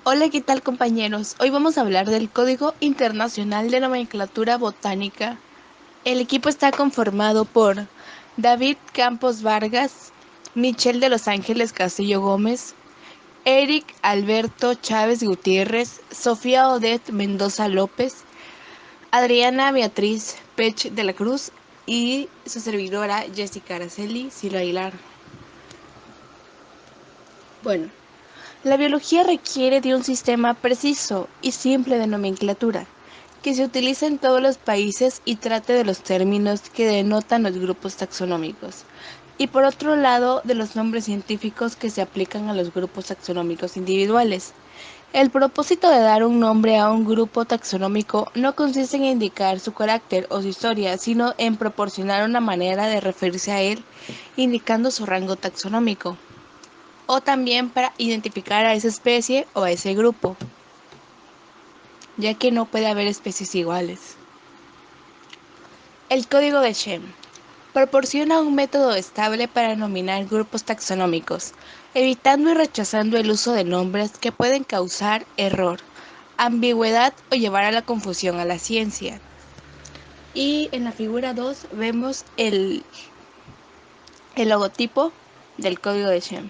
Hola, ¿qué tal compañeros? Hoy vamos a hablar del Código Internacional de Nomenclatura Botánica. El equipo está conformado por David Campos Vargas, Michelle de Los Ángeles Castillo Gómez, Eric Alberto Chávez Gutiérrez, Sofía Odette Mendoza López, Adriana Beatriz Pech de la Cruz y su servidora Jessica Araceli Silva Aguilar. Bueno, la biología requiere de un sistema preciso y simple de nomenclatura, que se utilice en todos los países y trate de los términos que denotan los grupos taxonómicos, y por otro lado de los nombres científicos que se aplican a los grupos taxonómicos individuales. El propósito de dar un nombre a un grupo taxonómico no consiste en indicar su carácter o su historia, sino en proporcionar una manera de referirse a él, indicando su rango taxonómico o también para identificar a esa especie o a ese grupo, ya que no puede haber especies iguales. El código de Shem proporciona un método estable para denominar grupos taxonómicos, evitando y rechazando el uso de nombres que pueden causar error, ambigüedad o llevar a la confusión a la ciencia. Y en la figura 2 vemos el logotipo del código de Shem.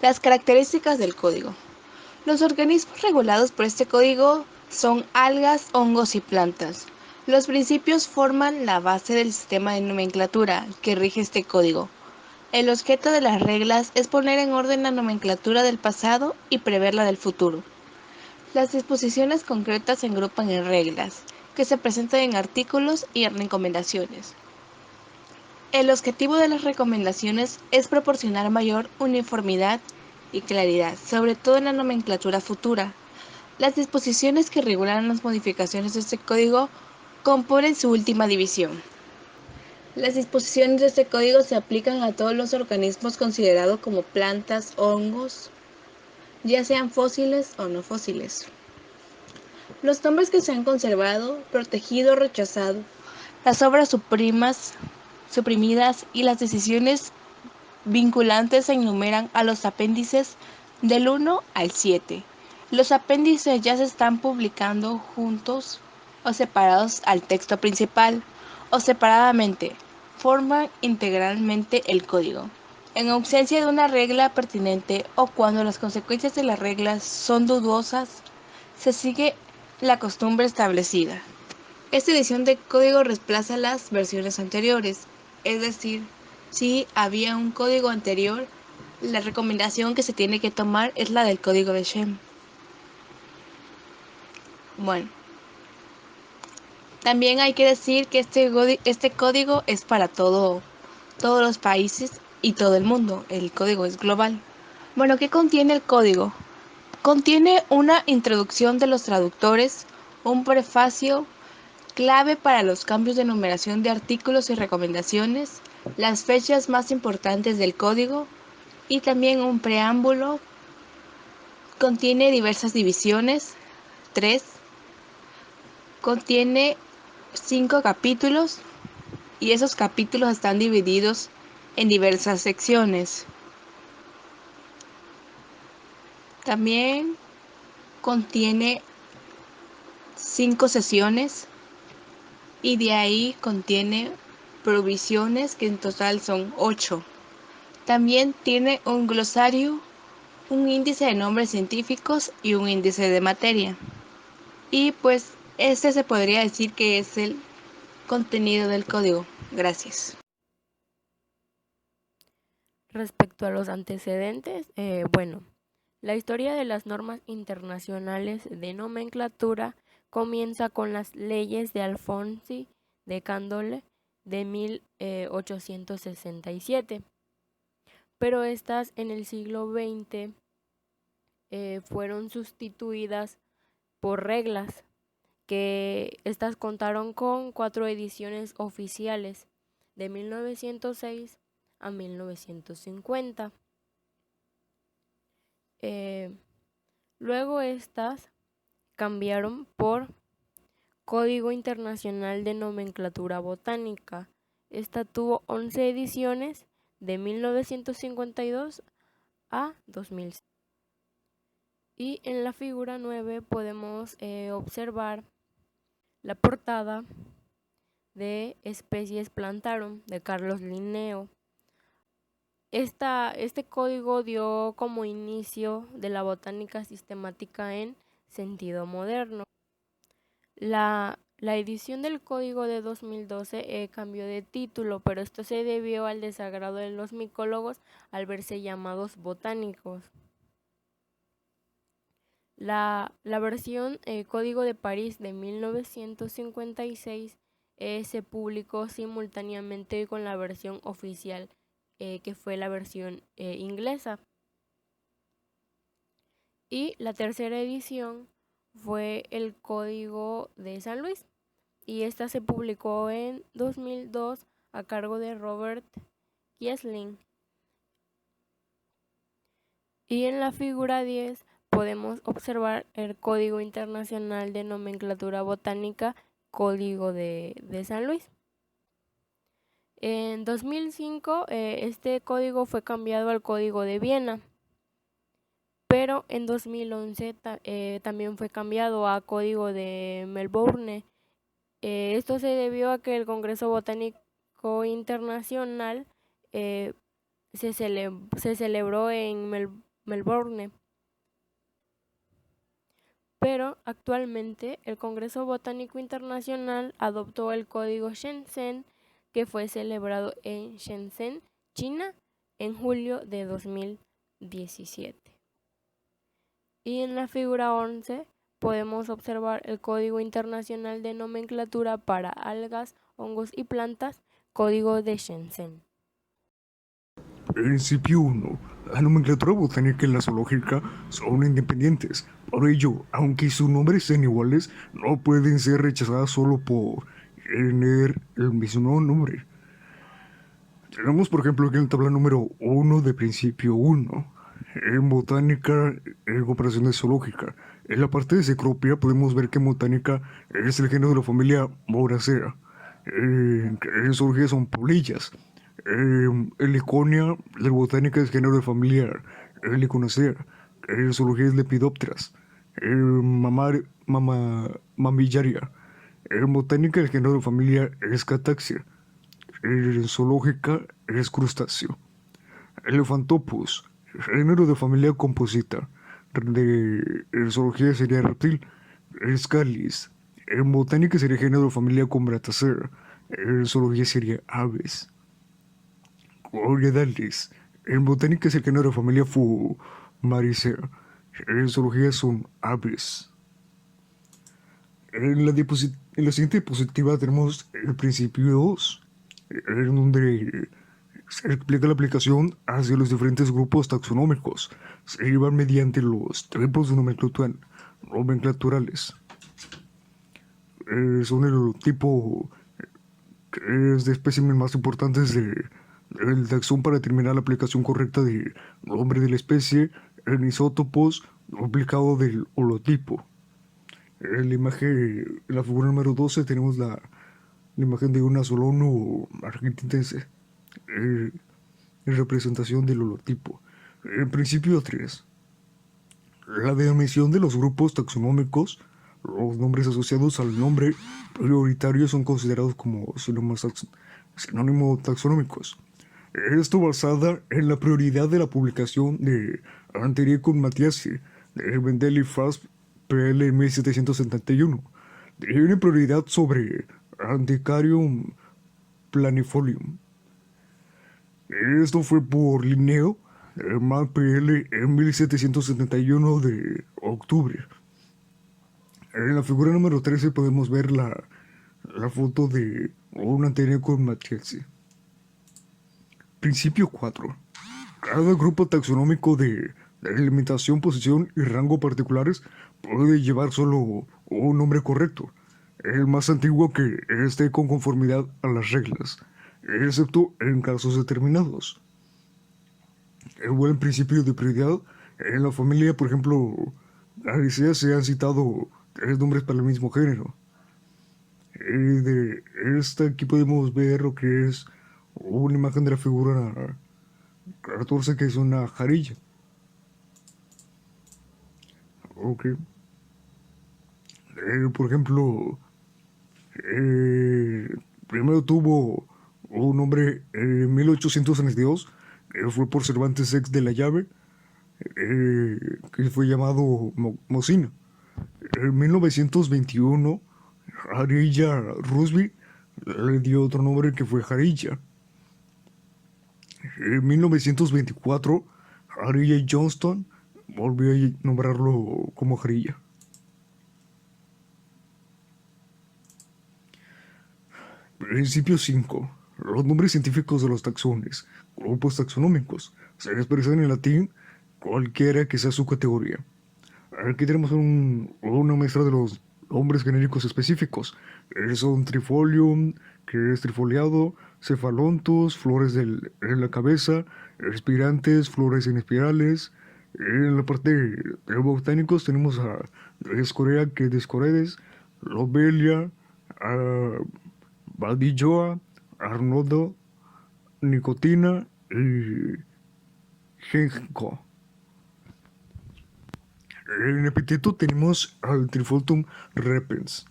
Las características del código. Los organismos regulados por este código son algas, hongos y plantas. Los principios forman la base del sistema de nomenclatura que rige este código. El objeto de las reglas es poner en orden la nomenclatura del pasado y prever la del futuro. Las disposiciones concretas se agrupan en reglas, que se presentan en artículos y en recomendaciones. El objetivo de las recomendaciones es proporcionar mayor uniformidad y claridad, sobre todo en la nomenclatura futura. Las disposiciones que regulan las modificaciones de este código componen su última división. Las disposiciones de este código se aplican a todos los organismos considerados como plantas, hongos, ya sean fósiles o no fósiles. Los nombres que se han conservado, protegido o rechazado, las obras suprimidas y las decisiones vinculantes se enumeran a los apéndices del 1 al 7. Los apéndices ya se están publicando juntos o separados al texto principal o separadamente, forman integralmente el código. En ausencia de una regla pertinente o cuando las consecuencias de las reglas son dudosas, se sigue la costumbre establecida. Esta edición de código reemplaza las versiones anteriores, es decir, si había un código anterior, la recomendación que se tiene que tomar es la del código de Shem. Bueno, también hay que decir que este código es para todos los países y todo el mundo. El código es global. Bueno, ¿qué contiene el código? Contiene una introducción de los traductores, un prefacio, clave para los cambios de numeración de artículos y recomendaciones, las fechas más importantes del código y también un preámbulo. Contiene diversas divisiones, 3. Contiene 5 capítulos y esos capítulos están divididos en diversas secciones. También contiene 5 sesiones y de ahí contiene provisiones que en total son 8. También tiene un glosario, un índice de nombres científicos y un índice de materia. Y pues este se podría decir que es el contenido del código. Gracias. Respecto a los antecedentes, la historia de las normas internacionales de nomenclatura comienza con las leyes de Alfonsi de Candolle de 1867, pero estas en el siglo XX fueron sustituidas por reglas, que estas contaron con 4 ediciones oficiales de 1906 a 1950. Luego estas cambiaron por Código Internacional de Nomenclatura Botánica. Esta tuvo 11 ediciones de 1952 a 2000. Y en la figura 9 podemos observar la portada de Especies Plantarum de Carlos Linneo. Este código dio como inicio de la botánica sistemática en sentido moderno. La edición del código de 2012 cambió de título, pero esto se debió al desagrado de los micólogos al verse llamados botánicos. La versión Código de París de 1956 se publicó simultáneamente con la versión oficial, que fue la versión inglesa. Y la tercera edición fue el Código de San Luis, y esta se publicó en 2002 a cargo de Robert Kiesling. Y en la figura 10 podemos observar el Código Internacional de Nomenclatura Botánica, Código de San Luis. En 2005 este código fue cambiado al Código de Viena, pero en 2011 también fue cambiado a Código de Melbourne. Esto se debió a que el Congreso Botánico Internacional se celebró en Melbourne. Pero actualmente el Congreso Botánico Internacional adoptó el Código Shenzhen, que fue celebrado en Shenzhen, China, en julio de 2017. Y en la figura 11 podemos observar el Código Internacional de Nomenclatura para Algas, Hongos y Plantas, Código de Shenzhen. Principio 1. La nomenclatura botánica y la zoológica son independientes. Por ello, aunque sus nombres sean iguales, no pueden ser rechazadas solo por tener el mismo nombre. Tenemos, por ejemplo, aquí en la tabla número 1 de principio 1. En botánica, en comparación de zoológica. En la parte de Cecropia podemos ver que en botánica es el género de la familia Moracea. En zoología son polillas. Heliconia, la botánica es género de familia Heliconacea. En zoología es Lepidopteras. Mamillaria. En botánica el género de familia es Cataxia. En zoológica es crustáceo. Elephantopus, género de familia Composita. En zoología sería reptil. Escalis. En botánica sería género de familia Combrataceae. En zoología sería aves. Oriadalis. En botánica es el género de familia Fumaricea. En zoología son aves. En la siguiente diapositiva tenemos el principio 2, en donde se explica la aplicación hacia los diferentes grupos taxonómicos. Se llevan mediante los tipos de nomenclaturales. Son el tipo que es de espécimen más importantes del taxón para determinar la aplicación correcta del nombre de la especie en isótopos aplicado del holotipo. En la imagen, en la figura número 12 tenemos la imagen de un azolono argentinense en representación del holotipo. En principio 3, la denominación de los grupos taxonómicos. Los nombres asociados al nombre prioritario son considerados como sinónimos taxonómicos. Esto basada en la prioridad de la publicación de Antericum mathiasi de Mendel y Fast PL 1771. Tiene prioridad sobre Anticarium planifolium. Esto fue por Linneo, MAC PL en 1771 de octubre. En la figura número 13 podemos ver la foto de un Antericum mathiasi. Principio 4. Cada grupo taxonómico de delimitación, posición y rango particulares puede llevar solo un nombre correcto, el más antiguo que esté con conformidad a las reglas, excepto en casos determinados. El buen principio de prioridad. En la familia, por ejemplo, Aricea, se han citado 3 nombres para el mismo género. De esta aquí podemos ver lo que es una imagen de la figura 14, que es una jarilla. Ok. Por ejemplo, eh, primero tuvo un nombre en 1832, fue por Cervantes Ex de la Llave, que fue llamado Mocina. En 1921, Harilla Rusby le dio otro nombre que fue Jarilla. En 1924, Harilla Johnston volvió a nombrarlo como Jarilla. Principio 5. Los nombres científicos de los taxones, grupos taxonómicos, se expresan en latín cualquiera que sea su categoría. Aquí tenemos una muestra de los nombres genéricos específicos. Son trifolium, que es trifoliado, cefalontos, flores en la cabeza, respirantes, flores en espirales. En la parte de botánicos tenemos a Escorea, que es Discoredes, Lobelia, a Badilloa, Arnoldo, Nicotina y Ginkgo. En epíteto tenemos al Trifoltum repens,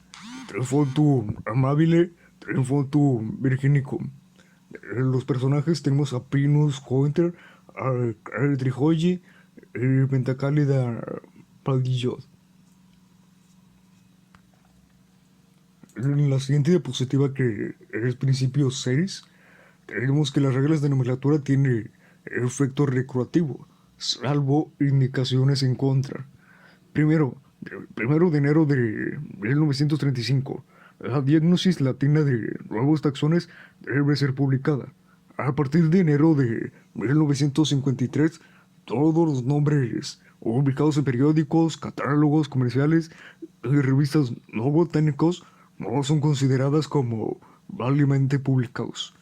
Trifoltum amabile, Trifoltum virginicum. En los personajes tenemos a Pinus Cointer, a Trijoyi y Pentacálida Paldillot. En la siguiente diapositiva, que es principio 6, tenemos que las reglas de nomenclatura tienen efecto recreativo, salvo indicaciones en contra. Primero, primero de enero de 1935, la diagnosis latina de nuevos taxones debe ser publicada. A partir de enero de 1953, todos los nombres publicados en periódicos, catálogos comerciales y revistas no botánicos no son consideradas como válidamente publicados.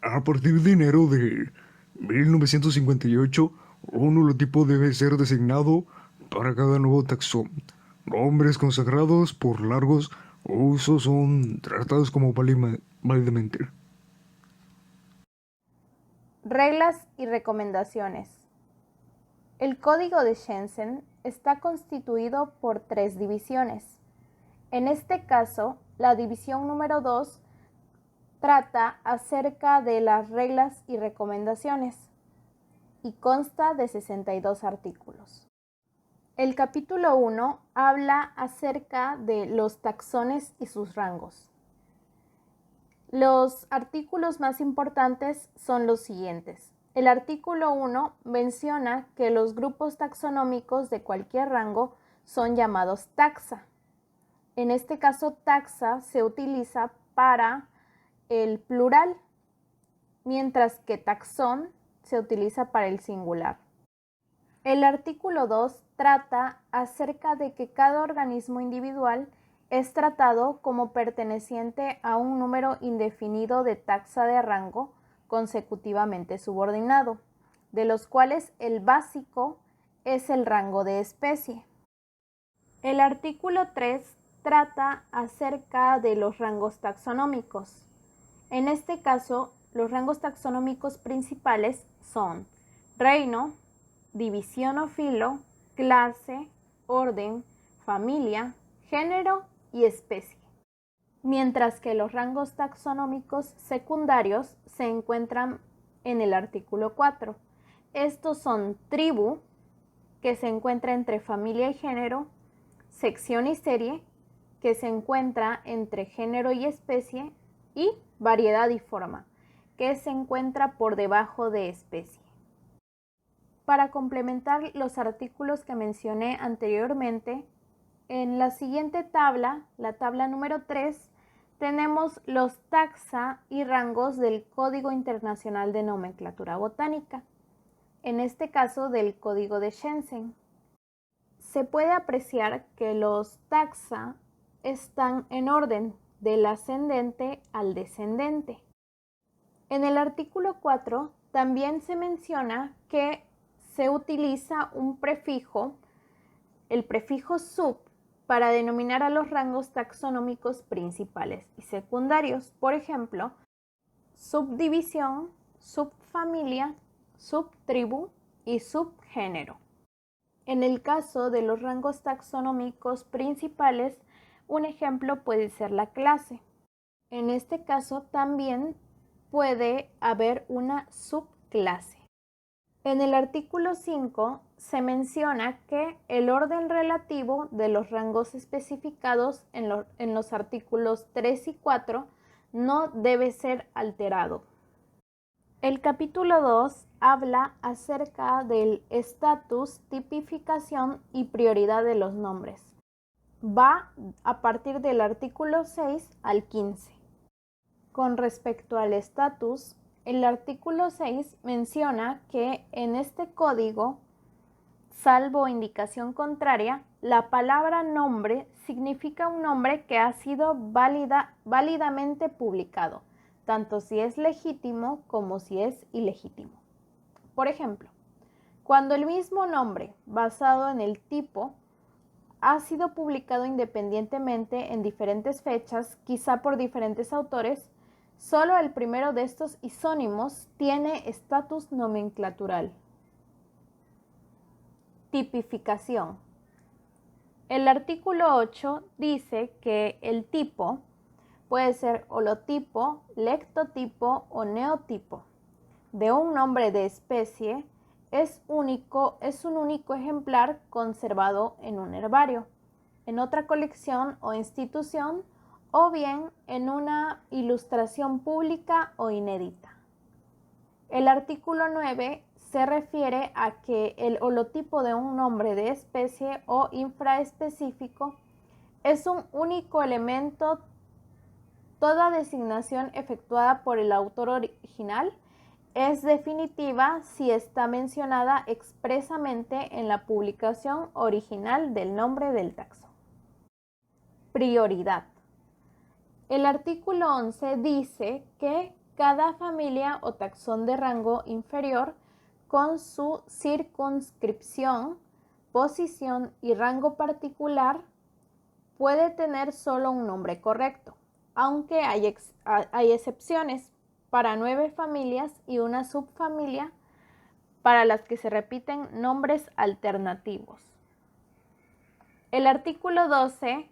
A partir de enero de 1958, un holotipo debe ser designado para cada nuevo taxón. Nombres consagrados por largos usos son tratados como válidamente. Reglas y recomendaciones. El Código de Shenzhen está constituido por 3 divisiones. En este caso, la división número 2 trata acerca de las reglas y recomendaciones y consta de 62 artículos. El capítulo 1 habla acerca de los taxones y sus rangos. Los artículos más importantes son los siguientes. El artículo 1 menciona que los grupos taxonómicos de cualquier rango son llamados taxa. En este caso, taxa se utiliza para el plural, mientras que taxón se utiliza para el singular. El artículo 2 trata acerca de que cada organismo individual es tratado como perteneciente a un número indefinido de taxa de rango consecutivamente subordinado, de los cuales el básico es el rango de especie. El artículo 3 trata acerca de los rangos taxonómicos. En este caso, los rangos taxonómicos principales son reino, división o filo, clase, orden, familia, género y especie. Mientras que los rangos taxonómicos secundarios se encuentran en el artículo 4. Estos son tribu, que se encuentra entre familia y género, sección y serie, que se encuentra entre género y especie, y variedad y forma, que se encuentra por debajo de especie. Para complementar los artículos que mencioné anteriormente, en la siguiente tabla, la tabla número 3, tenemos los taxa y rangos del Código Internacional de Nomenclatura Botánica, en este caso del Código de Shenzhen. Se puede apreciar que los taxa están en orden del ascendente al descendente. En el artículo 4 también se menciona que se utiliza un prefijo, el prefijo sub, para denominar a los rangos taxonómicos principales y secundarios. Por ejemplo, subdivisión, subfamilia, subtribu, y subgénero. En el caso de los rangos taxonómicos principales, un ejemplo puede ser la clase. En este caso también puede haber una subclase. En el artículo 5 se menciona que el orden relativo de los rangos especificados en los artículos 3 y 4 no debe ser alterado. El capítulo 2 habla acerca del estatus, tipificación y prioridad de los nombres. Va a partir del artículo 6 al 15. Con respecto al estatus, el artículo 6 menciona que en este código, salvo indicación contraria, la palabra nombre significa un nombre que ha sido válidamente publicado, tanto si es legítimo como si es ilegítimo. Por ejemplo, cuando el mismo nombre, basado en el tipo, ha sido publicado independientemente en diferentes fechas, quizá por diferentes autores, solo el primero de estos isónimos tiene estatus nomenclatural. Tipificación. El artículo 8 dice que el tipo puede ser holotipo, lectotipo o neotipo de un nombre de especie. Es un único ejemplar conservado en un herbario, en otra colección o institución, o bien en una ilustración pública o inédita. El artículo 9 se refiere a que el holotipo de un nombre de especie o infraespecífico es un único elemento. Toda designación efectuada por el autor original es definitiva si está mencionada expresamente en la publicación original del nombre del taxón. Prioridad. El artículo 11 dice que cada familia o taxón de rango inferior, con su circunscripción, posición y rango particular, puede tener solo un nombre correcto, aunque hay excepciones para 9 familias y una subfamilia para las que se repiten nombres alternativos. El artículo 12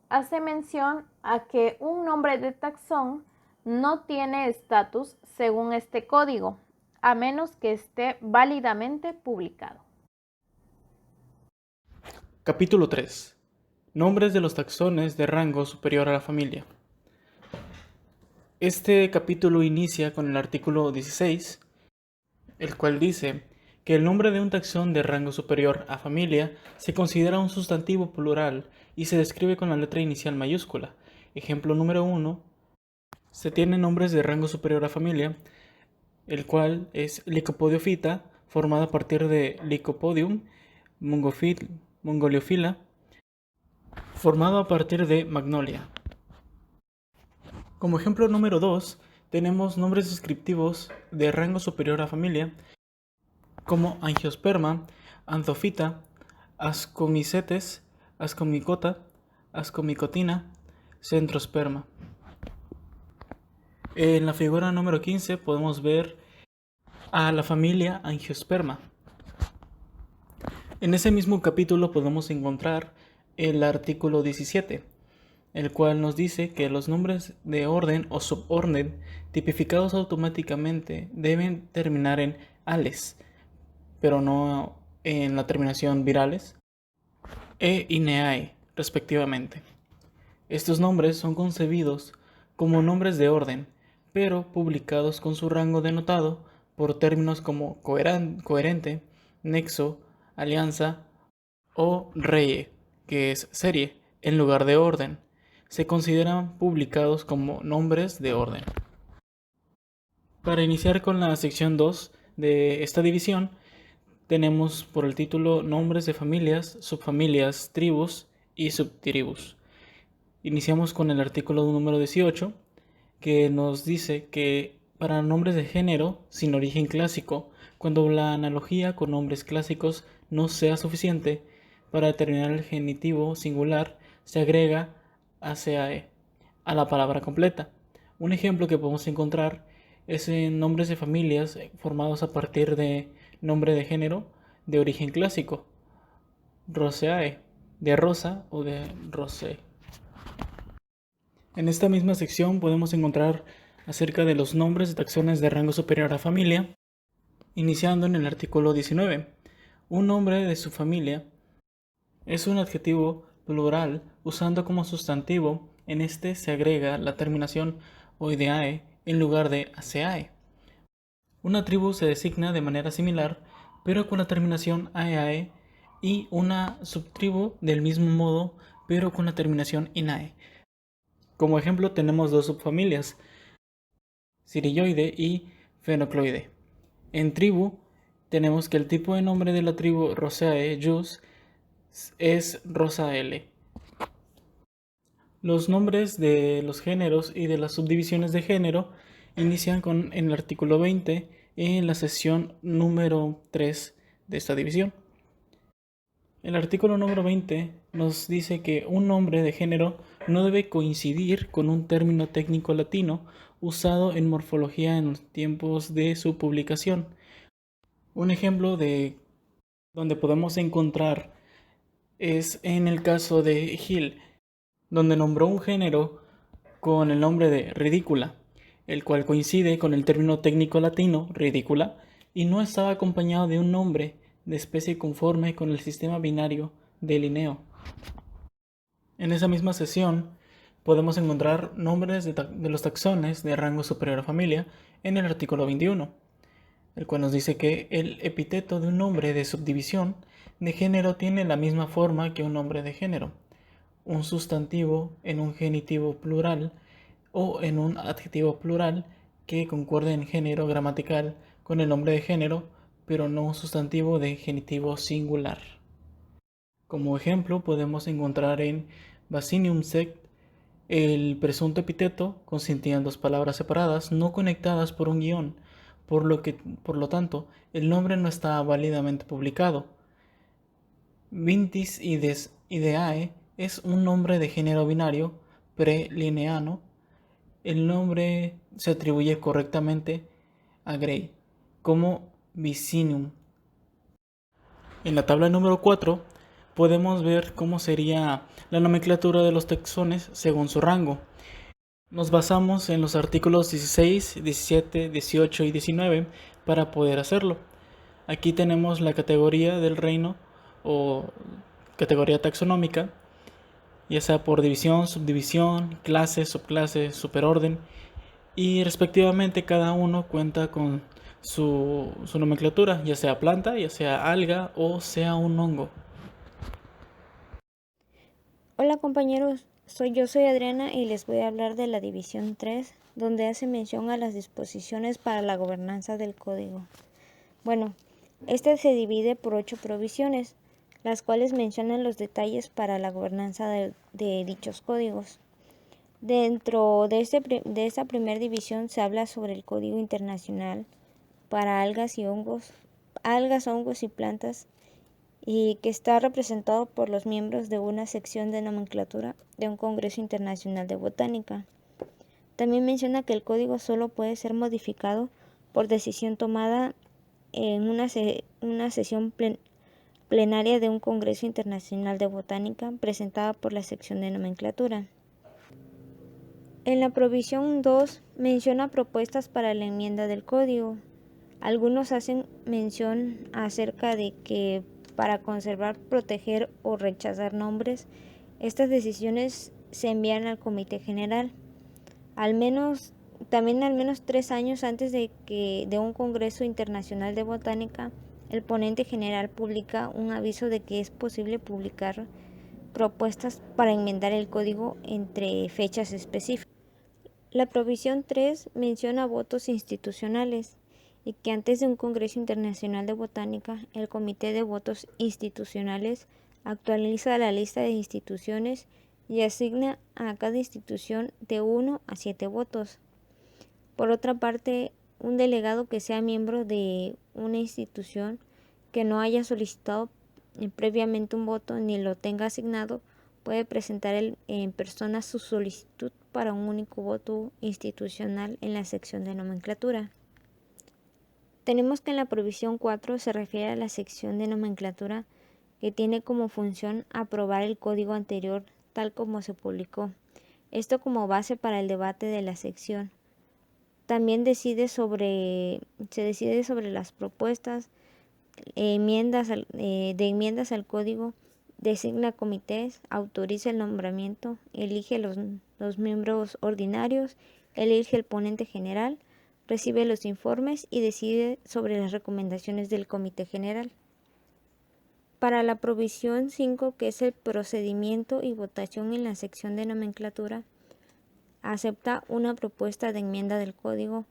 hace mención a que un nombre de taxón no tiene estatus según este código, a menos que esté válidamente publicado. Capítulo 3. Nombres de los taxones de rango superior a la familia. Este capítulo inicia con el artículo 16, el cual dice que el nombre de un taxón de rango superior a familia se considera un sustantivo plural y se describe con la letra inicial mayúscula. Ejemplo número 1. Se tienen nombres de rango superior a familia, el cual es Lycopodiophyta, formada a partir de Lycopodium, Mongoliophylla, formado a partir de Magnolia. Como ejemplo número 2, tenemos nombres descriptivos de rango superior a familia, como Angiosperma, Anthophyta, Ascomycetes, Ascomycota, Ascomicotina, Centrosperma. En la figura número 15 podemos ver a la familia Angiosperma. En ese mismo capítulo podemos encontrar el artículo 17, el cual nos dice que los nombres de orden o suborden tipificados automáticamente deben terminar en ales, pero no en la terminación virales, e ineae, respectivamente. Estos nombres son concebidos como nombres de orden, pero publicados con su rango denotado por términos como coherente, nexo, alianza o reye, que es serie, en lugar de orden. Se consideran publicados como nombres de orden. Para iniciar con la sección 2 de esta división, tenemos por el título nombres de familias, subfamilias, tribus y subtribus. Iniciamos con el artículo número 18, que nos dice que para nombres de género sin origen clásico, cuando la analogía con nombres clásicos no sea suficiente para determinar el genitivo singular, se agrega ACAE a la palabra completa. Un ejemplo que podemos encontrar es en nombres de familias formados a partir de nombre de género de origen clásico, Roseae, de rosa o de rosé. En esta misma sección podemos encontrar acerca de los nombres de taxones de rango superior a familia, iniciando en el artículo 19. Un nombre de subfamilia es un adjetivo plural usando como sustantivo. En este se agrega la terminación oideae en lugar de aseae. Una tribu se designa de manera similar, pero con la terminación aeae, y una subtribu del mismo modo, pero con la terminación inae. Como ejemplo tenemos dos subfamilias, Cirilloide y Phenocloide. En tribu tenemos que el tipo de nombre de la tribu Roseae jus es Rosaele. Los nombres de los géneros y de las subdivisiones de género inician en el artículo 20 en la sección número 3 de esta división. El artículo número 20 nos dice que un nombre de género no debe coincidir con un término técnico latino usado en morfología en los tiempos de su publicación. Un ejemplo de donde podemos encontrar es en el caso de Hill, donde nombró un género con el nombre de ridícula, el cual coincide con el término técnico latino ridícula y no estaba acompañado de un nombre de especie conforme con el sistema binario de Linneo. En esa misma sesión podemos encontrar nombres de los taxones de rango superior a familia en el artículo 21, el cual nos dice que el epíteto de un nombre de subdivisión de género tiene la misma forma que un nombre de género, un sustantivo en un genitivo plural o en un adjetivo plural que concuerde en género gramatical con el nombre de género, pero no un sustantivo de genitivo singular. Como ejemplo podemos encontrar en Vaccinium sect el presunto epíteto consistía en dos palabras separadas no conectadas por un guión, por lo tanto el nombre no estaba válidamente publicado. Vintis ideae es un nombre de género binario prelineano. El nombre se atribuye correctamente a Gray como Vicinium. En la tabla número 4 podemos ver cómo sería la nomenclatura de los taxones según su rango. Nos basamos en los artículos 16, 17, 18 y 19 para poder hacerlo. Aquí tenemos la categoría del reino o categoría taxonómica, ya sea por división, subdivisión, clase, subclase, superorden, y respectivamente cada uno cuenta con su nomenclatura, ya sea planta, ya sea alga o sea un hongo. Hola compañeros, soy Adriana y les voy a hablar de la división 3, donde hace mención a las disposiciones para la gobernanza del código. Bueno, este se divide por 8 provisiones, las cuales mencionan los detalles para la gobernanza de dichos códigos. Dentro de esta primera división se habla sobre el Código Internacional para algas, hongos y plantas, y que está representado por los miembros de una sección de nomenclatura de un Congreso Internacional de Botánica. También menciona que el código solo puede ser modificado por decisión tomada en una sesión plenaria de un Congreso Internacional de Botánica presentada por la sección de nomenclatura. En la provisión 2 menciona propuestas para la enmienda del código. Algunos hacen mención acerca de que para conservar, proteger o rechazar nombres, estas decisiones se envían al Comité General. Al menos 3 años antes de un Congreso Internacional de Botánica, el ponente general publica un aviso de que es posible publicar propuestas para enmendar el código entre fechas específicas. La provisión 3 menciona votos institucionales y que antes de un Congreso Internacional de Botánica, el Comité de Votos Institucionales actualiza la lista de instituciones y asigna a cada institución de 1 a 7 votos. Por otra parte, un delegado que sea miembro de una institución que no haya solicitado previamente un voto ni lo tenga asignado, puede presentar en persona su solicitud para un único voto institucional en la sección de nomenclatura. tenemos que en la provisión 4 se refiere a la sección de nomenclatura que tiene como función aprobar el código anterior tal como se publicó. Esto como base para el debate de la sección. También se decide sobre las propuestas de enmiendas al código, designa comités, autoriza el nombramiento, elige los miembros ordinarios, elige el ponente general, recibe los informes y decide sobre las recomendaciones del comité general. Para la provisión 5, que es el procedimiento y votación en la sección de nomenclatura, acepta una propuesta de enmienda del código,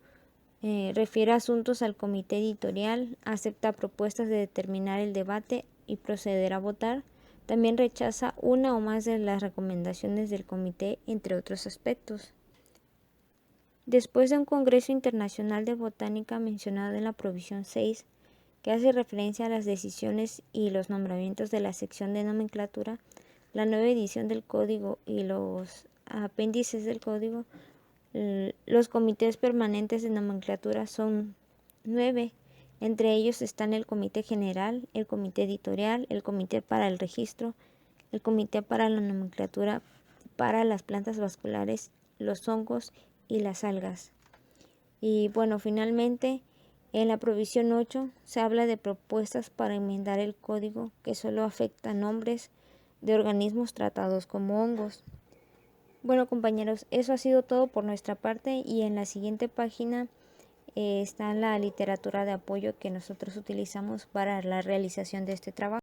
refiere asuntos al comité editorial, acepta propuestas de determinar el debate y proceder a votar, también rechaza una o más de las recomendaciones del comité, entre otros aspectos. Después de un Congreso Internacional de Botánica mencionado en la provisión 6, que hace referencia a las decisiones y los nombramientos de la sección de nomenclatura, la nueva edición del código y los apéndices del código, los comités permanentes de nomenclatura son 9. Entre ellos están el comité general, el comité editorial, el comité para el registro, el comité para la nomenclatura para las plantas vasculares, los hongos y las algas. Y bueno, finalmente, en la provisión 8 se habla de propuestas para enmendar el código que solo afecta nombres de organismos tratados como hongos. Bueno, compañeros, eso ha sido todo por nuestra parte y en la siguiente página está la literatura de apoyo que nosotros utilizamos para la realización de este trabajo.